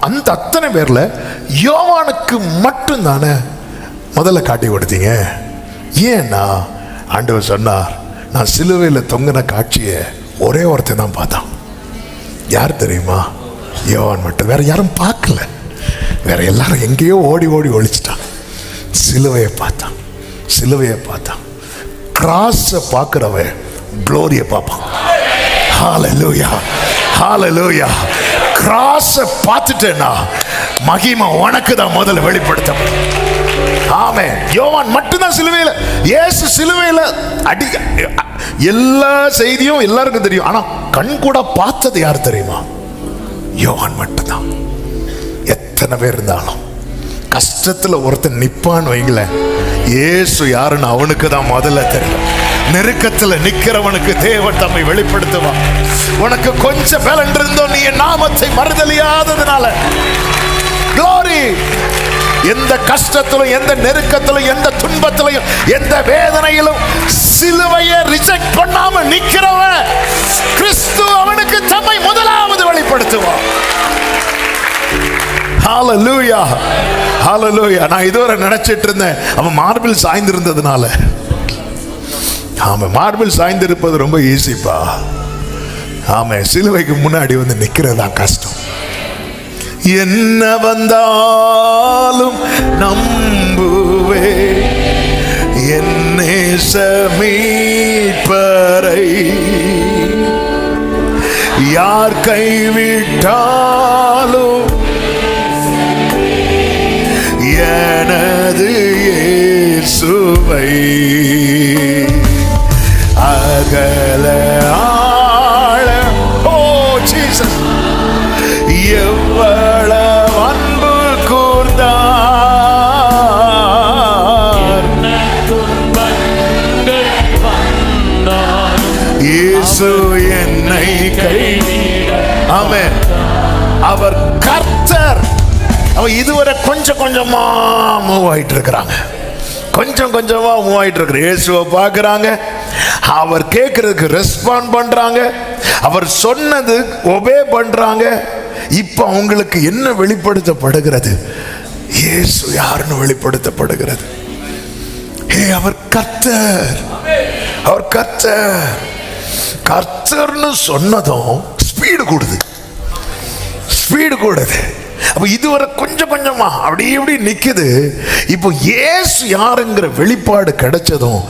அந்த அத்தனை பேர்ல யோவானுக்கு மட்டும் தானே முதல்ல காட்டி கொடுத்தீங்க. ஏன்னா ஆண்டவர் சொன்னார், நான் சிலுவையில் தொங்கின காட்சியை ஒரே ஒருத்தன் தான் பார்த்தான். யார் தெரியுமா? யோவான் மட்டும். வேற யாரும் பார்க்கல. வேற எல்லாரும் எங்கேயோ ஓடி ஓடி ஒழிச்சிட்டான். சிலுவையை பார்த்தான். சிலுவையை பார்த்தான். கிராஸை பார்க்கிறவன் க்ளோரியை பார்ப்பான். ஹல்லேலூயா, ஹல்லேலூயா. கிராஸை பார்த்துட்டேன்னா மகிமை உனக்கு தான் முதல்ல வெளிப்படுத்தப்படும். ஆமென். யோவான் மட்டும்தான் சிலுவையில், இயேசு சிலுவையில் அடி, எல்லா செய்தியும் எல்லாருக்கும் தெரியும். ஆனா கண் கூட பார்த்தது யார் தெரியுமா? யோவான் மட்டும்தான். எத்தனை பேர் இருந்தாலும் கஷ்டத்துல ஒருத்தன் நிப்பான்னு வைங்களேன், இயேசு யாருன்னு அவனுக்கு தான் முதல்ல தெரியும். நெருக்கத்துல நிக்கிறவனுக்கு தேவன் தம்மை வெளிப்படுத்துவான். உனக்கு கொஞ்சம் பலன் இருந்தோம், நீ என் நாமத்தை மறுதலியாததுனால. glory. எந்த கஷ்டத்திலும், எந்த நெருக்கத்திலும், எந்த துன்பத்திலும், எந்த வேதனையிலும் சிலுவையை ரிஜெக்ட் பண்ணாம நிக்கிறவன் கிறிஸ்து அவனுக்கு தம்மை முதலாவது வெளிப்படுத்துவான். ஹல்லேலூயா, ஹல்லேலூயா. நான் இதுவரை நினைச்சிட்டு இருந்தேன் அவன் மார்பிள் சாய்ந்து இருந்ததுனால. ஆமா, மார்பிள் சாய்ந்து இருப்பது ரொம்ப ஈஸிப்பா. ஆமா, சிலுவைக்கு முன்னாடி வந்து நிக்கிறதா கஷ்டம். என்ன வந்தாலும் நம்புவே என்னே மீட்பரை, யார் கைவிட்டாலும் எனது இயேசுவை அகல ஆழ. ஓ ஜீசஸ், எவ்வளவு அன்பு கூர்ந்தார். இயேசு என்னை கைவிட. ஆமென். அவர் கர்த்தர். அவன் இதுவரை கொஞ்சம் கொஞ்சமா மூவ் ஆயிட்டு இருக்கிறாங்க. கொஞ்சம் கொஞ்சமா மூவ் ஆயிட்டு இருக்கிற இயேசுவை பார்க்கறாங்க. அவர் கேட்கறதுக்கு ரெஸ்பாண்ட் பண்றாங்க. அவர் சொன்னது ஒபே பண்றாங்க. இப்ப அவங்களுக்கு என்ன வெளிப்படுத்தப்படுகிறது? இயேசு யாருன்னு வெளிப்படுத்தப்படுகிறது. அவர் கர்த்தர், அவர் கர்த்தர். கர்த்தர்னு சொன்னதும் ஸ்பீடு கூடுது, ஸ்பீடு கூடுது. அப்ப இதுவரை கொஞ்சம் கொஞ்சமா அப்படி இப்படி நிக்குது. இப்போ இயேசு யாருங்கிற வெளிப்பாடு கிடைச்சதும்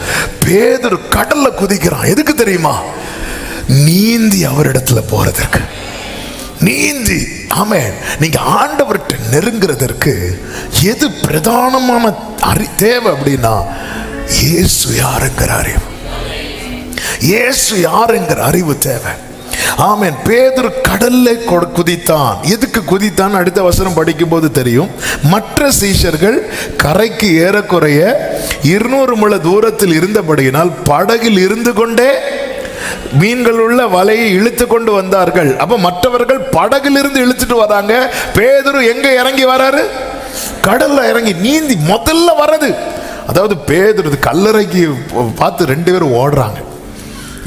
பேதுரு கடல்ல குதிக்கிறான். எதுக்கு தெரியுமா? நீந்தி அவரிடத்துல போறதற்கு. நீந்தி. ஆமென். நீங்க ஆண்டவர்கிட்ட நெருங்குறதற்கு எது பிரதானமான தேவை அப்படின்னா, இயேசு யாருங்கிற அறிவு. இயேசு யாருங்கிற அறிவு தேவை. ஆமென். பேதுரு கடல்ல குதித்தான். எதுக்கு குதித்தான்? அடுத்த வசனம் படிக்கும் போது தெரியும். மற்ற சீஷர்கள் கரைக்கு ஏறக்குறைய 200 முழ தூரத்தில் இருந்தபடியினால் படகில் இருந்து கொண்டே மீன்கள் உள்ள வலையை இழுத்து கொண்டு வந்தார்கள். அப்ப மற்றவர்கள் படகில் இருந்து இழுத்துட்டு வராங்க. பேதுரு எங்க இறங்கி வராரு? கடல்ல இறங்கி நீந்தி முதல்ல வர்றது. அதாவது பேதுரு கல்லறைக்கு பார்த்து 2 பேரும் ஓடுறாங்க.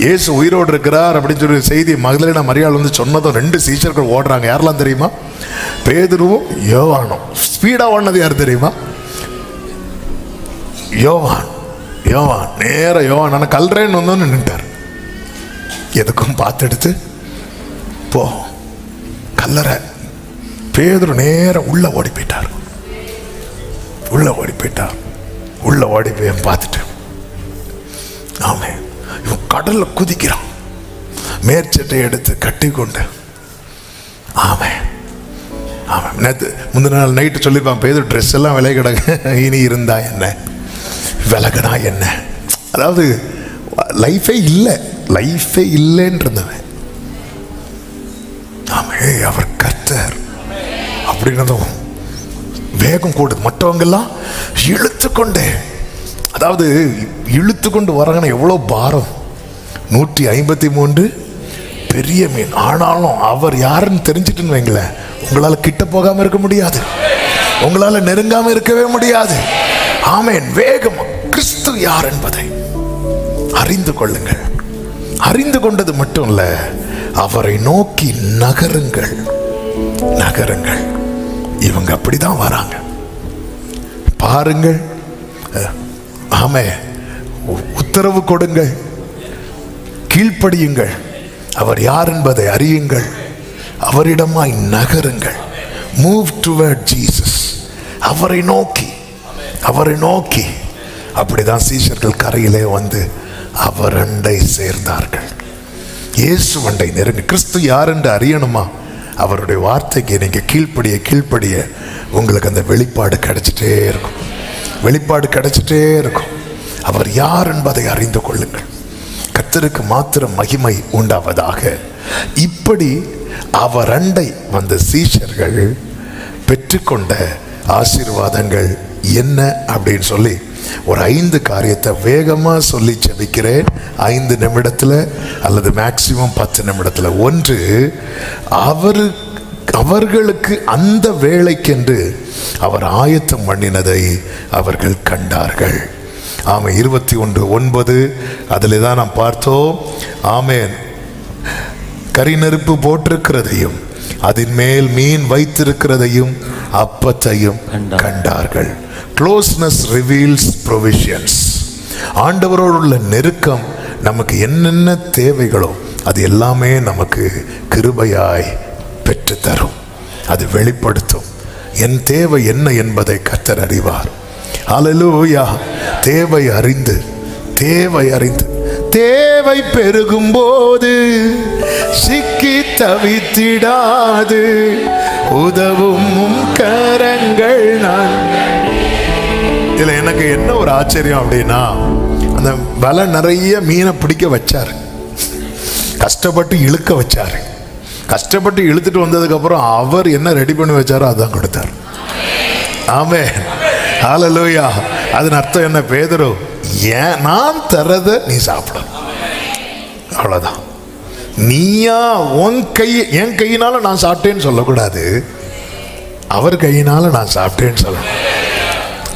இயேசு உயிரோடு இருக்கிறார் அப்படின்னு சொல்லி செய்தி மகதலேனா மரியாள் வந்து சொன்னதும் 2 சீஷர்கள் ஓடுறாங்க. யாரெல்லாம் தெரியுமா? பேதுருவும் யோவானும். ஸ்பீடா ஓடுனது யார் தெரியுமா? யோவான். யோவான் நேர யோவான். ஆனால் கல்றேன்னு வந்தோன்னு நின்ட்டார். எதுக்கும் பார்த்துடுத்து போ கல்லறை. பேதுரு நேர உள்ள ஓடி போயிட்டார். உள்ள ஓடி போயிட்டார். உள்ள ஓடி போய் பார்த்துட்டு, ஆமே, இவன் கடல்ல குதிக்கிறான். மேற்சட்டை எடுத்து கட்டி கொண்டு. ஆமே, ஆமா. நேற்று முந்தின நாள் நைட்டு சொல்லியிருப்பான், பேதுரு ட்ரெஸ் எல்லாம் விலை கிடக்கு, இனி இருந்தா என்ன, விலகனா என்ன. அதாவது லைஃபே இல்லை, லைஃபே இல்லைன்றவன். ஆமே, அவர் கர்த்தர் அப்படின்னதும் வேகம் கூடுது. மற்றவங்க எல்லாம் இழுத்து கொண்டே, அதாவது இழுத்து கொண்டு வராங்கன்னா எவ்வளோ பாரம். 153 பெரிய மீன். ஆனாலும் அவர் யாருன்னு தெரிஞ்சிட்டுன்னு வைங்களேன், உங்களால் கிட்ட போகாம இருக்க முடியாது, உங்களால நெருங்காம இருக்கவே முடியாது. ஆமென். வேகம். கிறிஸ்து யார் என்பதை அறிந்து கொள்ளுங்கள். அறிந்து கொண்டது மட்டும் இல்ல, அவரை நோக்கி நகருங்கள். நகருங்கள். இவங்க அப்படிதான் வராங்க. பாருங்கள், ஆமே, உத்தரவு கொடுங்கள், கீழ்ப்படியுங்கள், அவர் யார் என்பதை அறியுங்கள், அவரிடமாய் நகருங்கள். Move toward Jesus. அவரை நோக்கி, அவரை நோக்கி. அப்படிதான் சீஷர்கள் கரையிலே வந்து அவர் அண்டை சேர்ந்தார்கள். இயேசு அண்டை நெருங்க. கிறிஸ்து யார் என்று அறியணுமா? அவருடைய வார்த்தைக்கு நீங்க கீழ்ப்படிய கீழ்ப்படிய உங்களுக்கு அந்த வெளிப்பாடு கிடைச்சிட்டே இருக்கும். வெளிப்பாடு கிடைச்சிட்டே இருக்கும். அவர் யார் என்பதை அறிந்து கொள்ளுங்கள். கர்த்தருக்கு மாத்திரம் மகிமை உண்டாவதாக. இப்படி அவர் அண்டை வந்த சீஷர்கள் பெற்றுக்கொண்ட ஆசீர்வாதங்கள் என்ன அப்படின்னு சொல்லி ஒரு 5 காரியத்தை வேகமா சொல்லி ஜெபிக்கிறேன். 5 நிமிடத்தில் அல்லது மேக்சிமம் 10 நிமிடத்தில். ஒன்று, அவர்களுக்கு அந்த வேளைக்கென்று அவர் ஆயத்தம் பண்ணினதை அவர்கள் கண்டார்கள். ஆமே, 21:9 அதில் தான் நாம் பார்த்தோம். ஆமேன். கரிநெருப்பு போட்டிருக்கிறதையும் அதன் மேல் மீன் வைத்திருக்கிறதையும் அப்பத்தையும் கண்டார்கள். Closeness reveals provisions. ஆண்டவரோடு உள்ள நெருக்கம் நமக்கு என்னென்ன தேவைகளோ அது எல்லாமே நமக்கு கிருபையாய் பெற்று தரும். அது வெளிப்படுத்தும். என் தேவை என்ன என்பதை கர்த்தர் அறிவார். ஹல்லேலூயா. தேவை அறிந்து தேவை பெருகும் போது சிக்கி தவித்திடாது உதவும் கரங்கள் நான். இதுல எனக்கு என்ன ஒரு ஆச்சரியம் அப்படின்னா, அந்த வலை நிறைய மீனை பிடிக்க வச்சாரு, கஷ்டப்பட்டு இழுக்க வச்சாரு. கஷ்டப்பட்டு இழுத்துட்டு வந்ததுக்கு அப்புறம் அவர் என்ன ரெடி பண்ணி வச்சாரோ அதான் கொடுத்தார். ஆமென். ஹல்லேலூயா. அதன் அர்த்தம் என்ன? பேதுரு, ஏன் நான் தரத நீ சாப்பிட, அவ்வளவுதான். நீயா உன் கை என் கையினால நான் சாப்பிட்டேன்னு சொல்லக்கூடாது, அவர் கையினால நான் சாப்பிட்டேன்னு சொல்லணும்.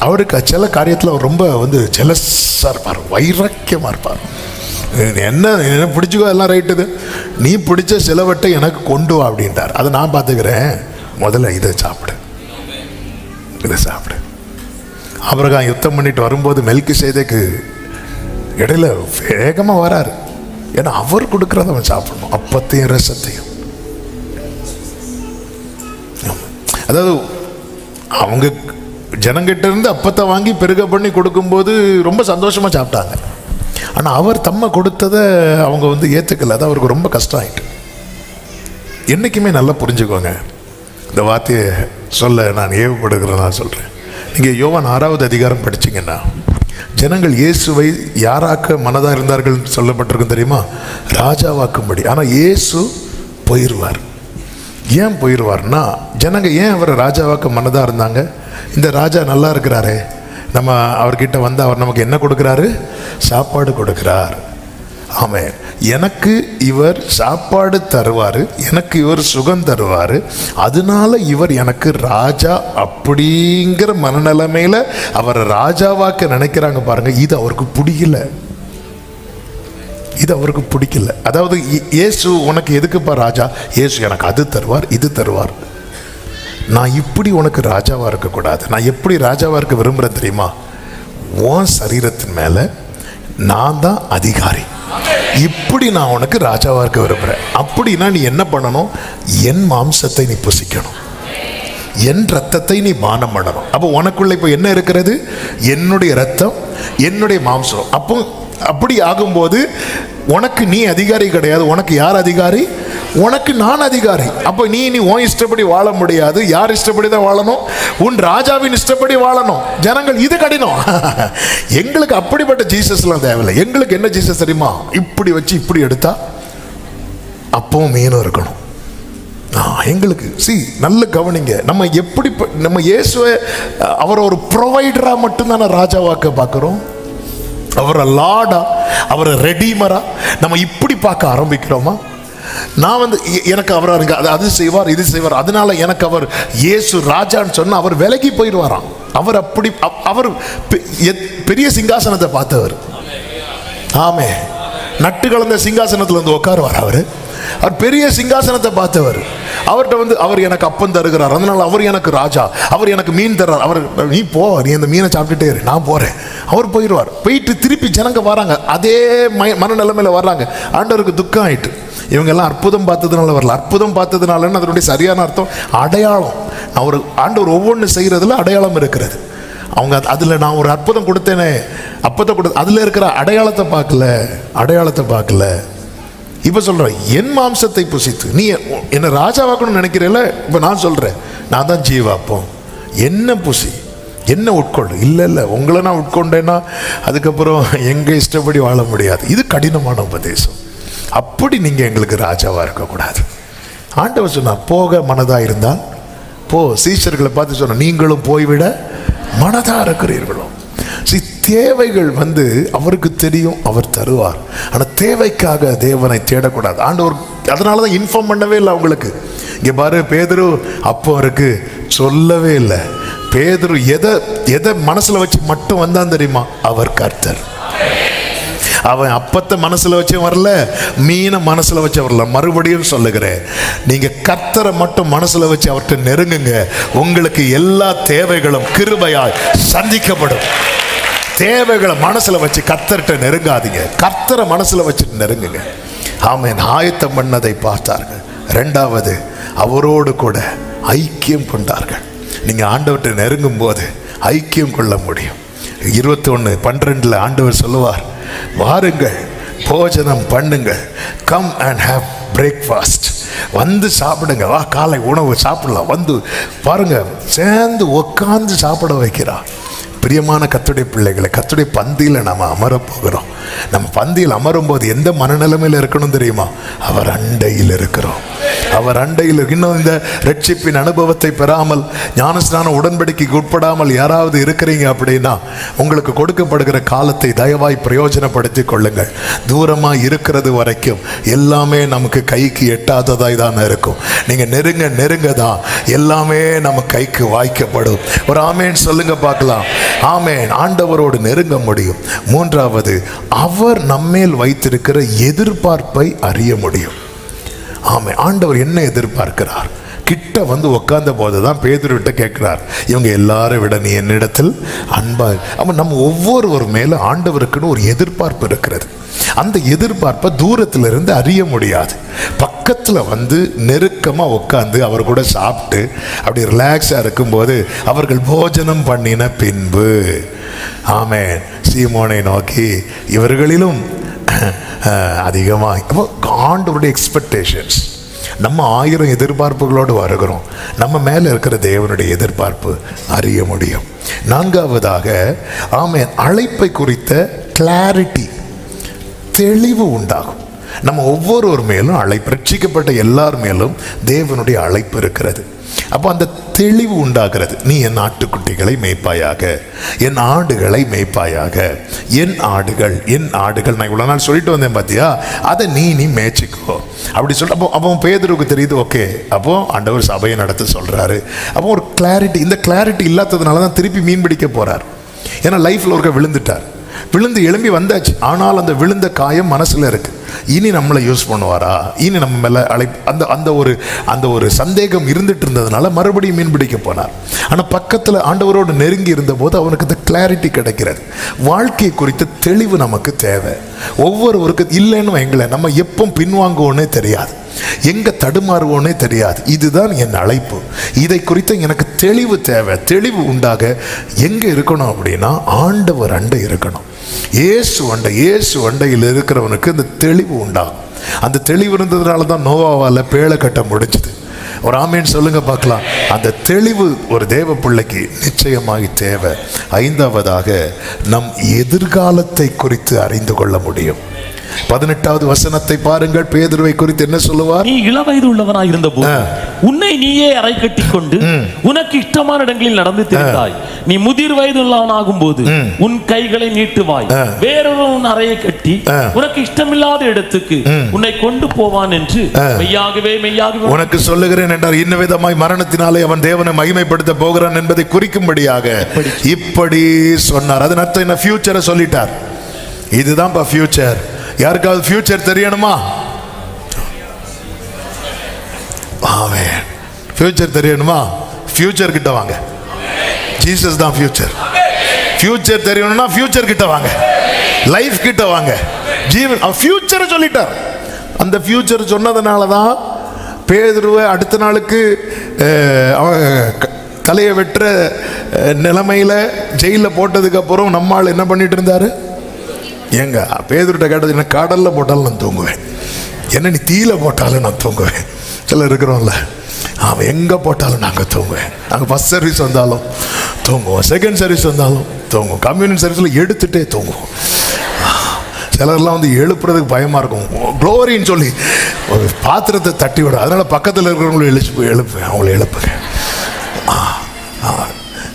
அவருக்கு சில காரியத்தில் அவர் ரொம்ப ஜெலஸாக இருப்பார், வைராக்கியமாக இருப்பார். என்ன பிடிச்சிக்கோ எல்லாம் ரைட்டுது, நீ பிடிச்ச சிலவட்டை எனக்கு கொண்டு வா அப்படின்ட்டார். அதை நான் பார்த்துக்கிறேன், முதல்ல இதை சாப்பிடு, இதை சாப்பிடு. ஆபிரகாம் யுத்தம் பண்ணிட்டு வரும்போது மெல்கிசேதேக்கு இடையில வேகமாக வராரு. ஏன்னா அவர் கொடுக்கறத அவன் சாப்பிடணும், அப்பத்தையும் ரசத்தையும். அதாவது அவங்க ஜனங்கிட்ட இருந்து அப்பத்தை வாங்கி பெருக பண்ணி கொடுக்கும்போது ரொம்ப சந்தோஷமா சாப்பிட்டாங்க. ஆனால் அவர் தம்மை கொடுத்ததை அவங்க ஏற்றுக்கல. அது அவருக்கு ரொம்ப கஷ்டம் ஆயிட்டு. என்றைக்குமே நல்லா புரிஞ்சுக்கோங்க, இந்த வார்த்தையை சொல்ல நான் ஏவப்படுகிறேன். நான் சொல்கிறேன், நீங்கள் யோவான் 6வது அதிகாரம் படிச்சிங்கன்னா, ஜனங்கள் இயேசுவை யாராக்க மனதாக இருந்தார்கள் சொல்லப்பட்டிருக்கும் தெரியுமா? ராஜாவாக்கும்படி. ஆனால் இயேசு போயிடுவார். ஏன் போயிடுவார்னா, ஜனங்க ஏன் அவரை ராஜாவாக்க மனதாக இருந்தாங்க? இந்த ராஜா நல்லா இருக்கிறாரே, நம்ம அவர்கிட்ட வந்து அவர் நமக்கு என்ன கொடுக்குறாரு? சாப்பாடு கொடுக்குறார். ஆமென். எனக்கு இவர் சாப்பாடு தருவார், எனக்கு இவர் சுகம் தருவார், அதனால இவர் எனக்கு ராஜா அப்படிங்கிற மனநிலைமையில் அவரை ராஜாவாக்க நினைக்கிறாங்க பாருங்க. இது அவருக்கு பிடிக்கல, இது அவருக்கு பிடிக்கல. அதாவது இயேசு உனக்கு எதுக்குப்பா ராஜா? இயேசு எனக்கு அது தருவார், இது தருவார். நான் இப்படி உனக்கு ராஜாவா இருக்கக்கூடாது. நான் எப்படி ராஜாவா இருக்க விரும்புகிறேன் தெரியுமா? உன் சரீரத்தின் மேலே நான் தான் அதிகாரி, இப்படி நான் உனக்கு ராஜாவா இருக்க விரும்புகிறேன். அப்படின்னா நீ என்ன பண்ணணும்? என் மாம்சத்தை நீ புசிக்கணும், என் ரத்தத்தை நீ பானம் பண்ணணும். அப்போ உனக்குள்ள இப்போ என்ன இருக்கிறது? என்னுடைய ரத்தம், என்னுடைய மாம்சம். அப்போ அப்படி ஆகும்போது உனக்கு நீ அதிகாரி கிடையாது. உனக்கு யார் அதிகாரி? உனக்கு நான் அதிகாரி. அப்போ நீ உன் இஷ்டப்படி வாழ முடியாது. யார் இஷ்டப்படி தான் வாழணும்? உன் ராஜாவின் இஷ்டப்படி வாழணும். ஜனங்கள் இது கடினம். எங்களுக்கு அப்படிப்பட்ட ஜீசஸ்லாம் தேவையில்லை. எங்களுக்கு என்ன ஜீசஸ் தெரியுமா? இப்படி வச்சு இப்படி எடுத்தா அப்பவும் மீனும் இருக்கணும். எங்களுக்கு நல்ல கவனிங்க. நம்ம எப்படி நம்ம இயேசுவை அவரை ஒரு ப்ரொவைடரா மட்டும்தானே ராஜாவாக்க பார்க்குறோம். அவரை லார்டா, அவரை ரெடீமரா நம்ம இப்படி பார்க்க ஆரம்பிக்கிறோமா? நான் எனக்கு அவரா இருக்கு, அது செய்வார், இது செய்வார், அதனால எனக்கு அவர் இயேசு ராஜான்னு சொன்னா அவர் விலகி போயிடுவாராம். அவர் அப்படி அவர் பெரிய சிங்காசனத்தை பார்த்தவர். ஆமே, நட்டு கலந்த சிங்காசனத்துல உட்காருவார் அவர். அவர் பெரிய சிங்காசனத்தை பார்த்தவர். அவர்கிட்ட வந்து அவர் எனக்கு அப்பம் தருகிறார், அதனால அவர் எனக்கு ராஜா, அவர் எனக்கு மீன் தர்றார். அவர் நீ போ, நீ அந்த மீனை சாப்பிட்டுட்டே இரு, நான் போறேன். அவர் போயிடுவார். போயிட்டு திருப்பி ஜனங்க வராங்க, அதே மனநிலைமையில வர்றாங்க. ஆண்டவருக்கு துக்கம் ஆயிட்டு. இவங்க எல்லாம் அற்புதம் பார்த்ததுனால வரல. அற்புதம் பார்த்ததுனால அதனுடைய சரியான அர்த்தம் அடையாளம். அவர் ஆண்டவர் ஒவ்வொன்று செய்யறதுல அடையாளம் இருக்கிறது. அவங்க அதில் நான் ஒரு அற்புதம் கொடுத்தேனே, அப்பத்தை கொடு, அதில் இருக்கிற அடையாளத்தை பார்க்கல. இப்போ சொல்கிறேன், என் மாம்சத்தை புசித்து நீ என்னை ராஜாவாக்கணும்னு நினைக்கிறேல, இப்போ நான் சொல்கிறேன், நான் தான் ஜீவாப்போம், என்ன புசி, என்ன உட்கொள்ளு. இல்லை உங்களை நான் உட்கொண்டேன்னா அதுக்கப்புறம் எங்கள் இஷ்டப்படி வாழ முடியாது. இது கடினமான உபதேசம். அப்படி நீங்கள் எங்களுக்கு ராஜாவாக இருக்கக்கூடாது. ஆண்டவர் சொன்னார், போக மனதாக இருந்தால் போ. சீஷர்களை பார்த்து சொன்ன, நீங்களும் போய்விட மனதாக இருக்கிறீர்களோ. தேவைகள் வந்து அவருக்கு தெரியும், அவர் தருவார். ஆனால் தேவைக்காக தேவனை தேடக்கூடாது. ஆண்டவர் அதனால தான் இன்ஃபார்ம் பண்ணவே இல்லை அவங்களுக்கு. இங்கே பாரு பேதுரு அப்போ இருக்கு சொல்லவே இல்லை. பேதுரு எதை மனசில் வச்சு மட்டும் வந்தான் தெரியுமா? அவர் கர்த்தர். அவன் அப்பத்தை மனசுல வச்சு வரல, மீனை மனசுல வச்சு வரல. மறுபடியும் சொல்லுகிறேன், நீங்க கர்த்தரை மட்டும் மனசுல வச்சு அவர்கிட்ட நெருங்குங்க, உங்களுக்கு எல்லா தேவைகளும் கிருபையாய் சந்திக்கப்படும். தேவைகளை மனசுல வச்சு கர்த்தர்கிட்ட நெருங்காதீங்க, கர்த்தரை மனசுல வச்சு நெருங்குங்க. ஆமென். ஆயத்தம் பண்ணதை பார்த்தார்கள். இரண்டாவது, அவரோடு கூட ஐக்கியம் கொண்டார்கள். நீங்க ஆண்டவர்கிட்ட நெருங்கும் போது ஐக்கியம் கொள்ள முடியும். 21:12 ஆண்டவர் சொல்லுவார், வாருங்கள் போஜனம் பண்ணுங்கள், கம் அண்ட் ஹேவ் பிரேக்ஃபாஸ்ட். வந்து சாப்பிடுங்க, வா காலை உணவு சாப்பிடலாம். வந்து பாருங்க, சேர்ந்து உட்காந்து சாப்பிட வைக்கிறார். பிரியமான கர்த்தருடைய பிள்ளைகளை, கர்த்தருடைய பந்தியில் நம்ம அமரப்போகிறோம். நம்ம பந்தியில் அமரும் போது எந்த மனநிலைமையில் இருக்கணும் தெரியுமா? அவர் அண்டையில் இருக்கிறோம். அவர் அண்டையில். இன்னும் இந்த ரட்சிப்பின் அனுபவத்தை பெறாமல், ஞானஸ்நான உடன்படிக்கைக்கு உட்படாமல் யாராவது இருக்கிறீங்க அப்படின்னா, உங்களுக்கு கொடுக்கப்படுகிற காலத்தை தயவாய் பிரயோஜனப்படுத்தி கொள்ளுங்கள். தூரமாக இருக்கிறது வரைக்கும் எல்லாமே நமக்கு கைக்கு எட்டாததாய் தான் இருக்கும். நீங்கள் நெருங்க தான் எல்லாமே நம்ம கைக்கு வாய்க்கப்படும். ஒரு ஆமேன் சொல்லுங்க பார்க்கலாம். ஆமென். ஆண்டவரோடு நெருங்க முடியும். மூன்றாவது, அவர் நம்மேல் வைத்திருக்கிற எதிர்பார்ப்பை அறிய முடியும். ஆமென். ஆண்டவர் என்ன எதிர்பார்க்கிறார்? கிட்ட வந்து உட்கார்ந்த போதுதான் பேதுருவிட்ட கேட்கிறார், இவங்க எல்லாரும் விட நீ என்னிடத்தில் அன்பா. அப்ப நம்ம ஒவ்வொருவர் மேல ஆண்டவருக்குன்னு ஒரு எதிர்பார்ப்பு இருக்கிறது. அந்த எதிர்பார்ப்பை தூரத்துல இருந்து அறிய முடியாது. பக்கத்துல வந்து நெருக்கமா உட்கார்ந்து அவர் கூட சாப்பிட்டு அப்படி ரிலாக்ஸா இருக்கும்போது, அவர்கள் போஜனம் பண்ணின பின்பு, ஆமென், சீமோனை நோக்கி, இவர்களிலும் அதிகமாக. அப்போ ஆண்டவருடைய எக்ஸ்பெக்டேஷன்ஸ். நம்ம 1000 எதிர்பார்ப்புகளோடு வருகிறோம். நம்ம மேலே இருக்கிற தேவனுடைய எதிர்பார்ப்பு அறிய முடியும். நான்காவதாக, ஆமென், அழைப்பை குறித்த கிளாரிட்டி, தெளிவு உண்டாகும். நம்ம ஒவ்வொருவர் மேலும் அழைப்பு, ரட்சிக்கப்பட்ட எல்லார் மேலும் தேவனுடைய அழைப்பு இருக்கிறது. அப்போ அந்த தெளிவு உண்டாகிறது. நீ என் ஆட்டுக்குட்டிகளை மேய்ப்பாயாக, என் ஆடுகளை மேய்ப்பாயாக. என் ஆடுகள் நான் இவ்வளோ நாள் சொல்லிட்டு வந்தேன் பார்த்தியா, அதை நீ மேய்ச்சிக்கோ அப்படி சொல்ல. அப்போ பேதுருக்கு தெரியுது, ஓகே, அப்போ ஆண்டவர் சபையை நடத்த சொல்றாரு. அப்போ ஒரு கிளாரிட்டி. இந்த கிளாரிட்டி இல்லாததுனால தான் திருப்பி மீன் பிடிக்க போறார். ஏன்னா லைஃப்ல ஒருக்க விழுந்து எழும்பி வந்தாச்சு. ஆனால் அந்த விழுந்த காயம் மனசுல இருக்கு. இனி நம்மளை யூஸ் பண்ணுவாரா, இனி நம்ம மேல அந்த ஒரு சந்தேகம் இருந்துட்டு இருந்ததுனால மறுபடியும் மீன் பிடிக்க போனார். ஆனா பக்கத்துல ஆண்டவரோடு நெருங்கி இருந்த போது அவனுக்கு இந்த கிளாரிட்டி கிடைக்கிறது. வாழ்க்கை குறித்த தெளிவு நமக்கு தேவை. ஒவ்வொருவருக்கு இல்லைன்னு வைங்கள, நம்ம எப்போ பின்வாங்குவோன்னே தெரியாது, எங்க தடுமாறுவோன்னே தெரியாது. இதுதான் என் அழைப்பு, இதை குறித்த எனக்கு தெளிவு தேவை. தெளிவு உண்டாக எங்க இருக்கணும் அப்படின்னா, ஆண்டவர் அண்டை இருக்கணும். இயேசு அண்டையில் இருக்கிறவனுக்கு இந்த தெளிவு உண்டாகும். அந்த தெளிவு இருந்ததுனால தான் நோவாவால் பேழை கட்ட முடிஞ்சது. ஒரு ஆமேன் சொல்லுங்க பார்க்கலாம். அந்த தெளிவு ஒரு தேவ பிள்ளைக்கு நிச்சயமாய் தேவை. ஐந்தாவதாக, நம் எதிர்காலத்தை குறித்து அறிந்து கொள்ள முடியும். 18வது வசனத்தை பாருங்கள். பேதுருவை குறித்து என்ன சொல்லுவார்? நீ இளவயது உள்ளவனாய் இருந்தபோது உன்னை நீயே அறை கட்டி கொண்டு உனக்கு இஷ்டமான இடங்களில் நடந்து திரிந்தாய். நீ முதிர் வயது உள்ளவனாகும் போது உன் கைகளை நீட்டுவாய், வேறொரு அறையை கட்டி உனக்கு இஷ்டமில்லாத இடத்துக்கு உன்னை கொண்டு போவான் என்று மெய்யாகவே உனக்கு சொல்லுகிறேன் என்றார். இன்ன விதமாய் மரணத்தினாலே அவன் தேவனை மகிமைப்படுத்த போகிறான் என்பதை குறிக்கும்படியாக இப்படி சொன்னார். அதன் அர்த்தம் என்ன? ஃபியூச்சரை சொல்லிட்டார். இதுதான் ஃபியூச்சர். யாருக்காவது ஃபியூச்சர் தெரியணுமா? ஆமென். ஃபியூச்சர் தெரியணுமா? ஃபியூச்சர் கிட்ட வாங்க. ஜீசஸ் தான் ஃபியூச்சர். ஃபியூச்சர் தெரியணும்னா ஃபியூச்சர் கிட்ட வாங்க, லைஃப் கிட்ட வாங்க. ஜீவன் ஃபியூச்சரை சொல்லிட்டார். அந்த ஃபியூச்சர் சொன்னதுனால தான் பேதுருவை அடுத்த நாளுக்கு அவன் தலையை வெட்டுற நிலைமையில் ஜெயிலில் போட்டதுக்கு அப்புறம் நம்மால் என்ன பண்ணிட்டு இருந்தாரு? ஏங்க பேதுருட்ட கேட்டது, என்ன கடலில் போட்டாலும் நான் தூங்குவேன், என்ன நீ தீயில போட்டாலும் நான் தூங்குவேன். சிலர் இருக்கிறோம்ல, அவன் எங்கே போட்டாலும் நாங்கள் தூங்குவேன். நாங்கள் ஃபஸ்ட் சர்வீஸ் வந்தாலும் தூங்குவோம், செகண்ட் சர்வீஸ் வந்தாலும் தூங்குவோம், கம்யூனிட்டி சர்வீஸில் எடுத்துகிட்டே தூங்குவோம். சிலர்லாம் வந்து எழுப்புறதுக்கு பயமாக இருக்கும், க்ளோரின்னு சொல்லி ஒரு பாத்திரத்தை தட்டி விட. அதனால் பக்கத்தில் இருக்கிறவங்களும் எழுப்புவேன், அவங்கள எழுப்புங்க.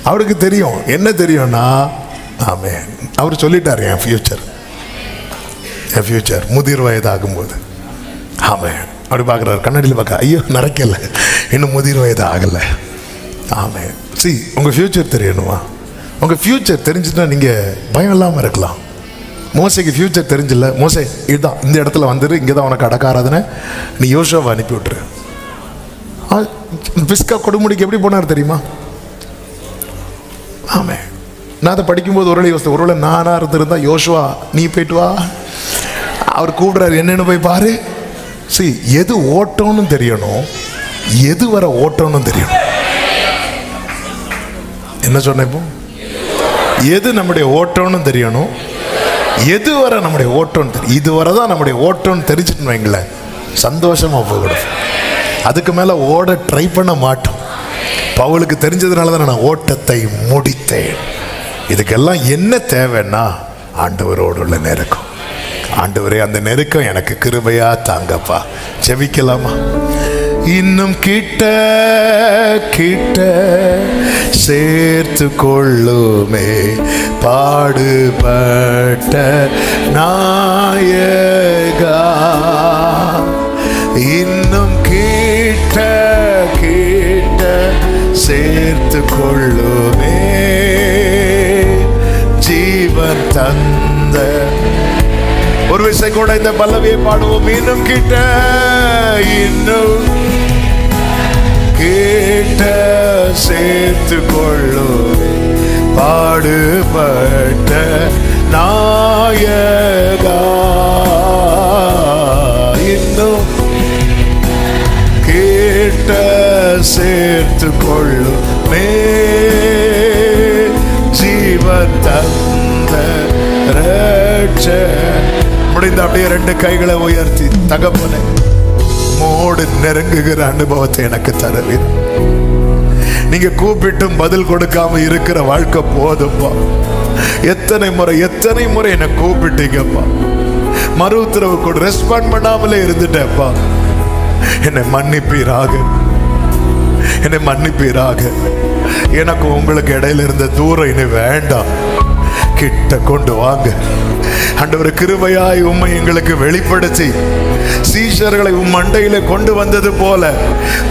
அவருக்கு தெரியும், என்ன தெரியும்னா, ஆமென், அவர் சொல்லிட்டார் என் ஃபியூச்சர் முதிர் வயதாகும்போது. ஆமென். அப்படி பார்க்குறாரு, கண்ணாடியில் பார்க்க, ஐயோ நடக்கலை, இன்னும் முதிர் வயது ஆகலை. ஆமென். உங்கள் ஃபியூச்சர் தெரியணுமா? உங்கள் ஃபியூச்சர் தெரிஞ்சுன்னா நீங்கள் பயம் இல்லாமல் இருக்கலாம். மோசைக்கு ஃபியூச்சர் தெரிஞ்சில்ல, மோசே இதுதான், இந்த இடத்துல வந்துரு, இங்கே தான் உனக்கு அடக்காராதுன்னு நீ யோசுவாவை அனுப்பி விட்டுரு. பிஸ்கா கொடுமுடிக்கு எப்படி போனார் தெரியுமா? ஆமே. நான் அதை படிக்கும்போது ஒருவேளை யோசித்தேன், ஒருவேளை நானாக இருந்திருந்தா, யோசுவா நீ போயிட்டு வா, அவர் கூப்பிடுறாரு, என்னன்னு போய் பாரு. எது ஓட்டம்னு தெரியணும், எது வர ஓட்டம்னு தெரியணும். என்ன சொன்ன இப்போ? எது நம்முடைய ஓட்டம்னு தெரியணும், எது வர நம்முடைய ஓட்டம் தெரியும். இது வரதான் நம்முடைய ஓட்டம்னு தெரிஞ்சுட்டு வைங்களேன், சந்தோஷமா போகணும். அதுக்கு மேல ஓட ட்ரை பண்ண மாட்டோம். பவுலுக்கு தெரிஞ்சதுனால தான் நான் ஓட்டத்தை முடித்தேன். இதுக்கெல்லாம் என்ன தேவைன்னா ஆண்டவரோடு உள்ள நெருக்கம். ஆண்டவரே, அந்த நெருக்கம் எனக்கு கிருபையா தாங்கப்பா. ஜெபிக்கலாமா? இன்னும் கிட்ட கிட்ட சேர்த்து கொள்ளுமே பாடுபட்ட நாயகா. இன்னும் கிட்ட கிட்ட சேர்த்து கொள்ளுமே ஜீவன் தந்த. ஒரு விசை கூட இந்த பல்லவியை பாடுவோம். இன்னும் கிட்ட, இன்னும் கிட்ட சேர்த்து கொள்ளுமே பாடுபட்ட நாயகா. இன்னும் கிட்ட சேர்த்து கொள்ளுமே ஜீவன் தந்த ரட்ச. முடிந்த அப்படியே ரெண்டு கைகளை உயர்த்தி, தகப்பனே மோடு நெருங்குகிற அனுபவத்தை எனக்கு தருவீர். நீங்க கூப்பிட்டும் பதில் கொடுக்காம இருக்கிற வாழ்க்கை போதும்பா. எத்தனை முறை என்ன கூப்பிட்டீங்கப்பா, மறு உத்தரவு கூட ரெஸ்பாண்ட் பண்ணாமலே இருந்துட்டேப்பா. என்னை மன்னிப்பீராக, என்னை மன்னிப்பீராக. எனக்கு உங்களுக்கு இடையில இருந்த தூரம் இனி வேண்டாம், கிட்ட கொண்டு வாங்க. ஆண்டவரே, கிருபையாய் உம்மை எங்களுக்கு வெளிப்படுத்தி சீஷர்களை உம் மண்டையில கொண்டு வந்தது போல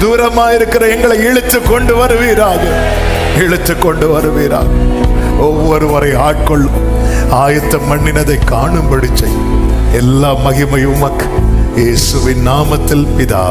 தூரமாயிருக்கிற எங்களை இழுத்து கொண்டு வருவீராக, இழுத்து கொண்டு வருவீராக. ஒவ்வொருவரை ஆட்கொள்ளும் ஆயத்தம் பண்ணினதை காணும்படி செய். எல்லா மகிமையும் உமக்கு, இயேசுவின் நாமத்தில் பிதா.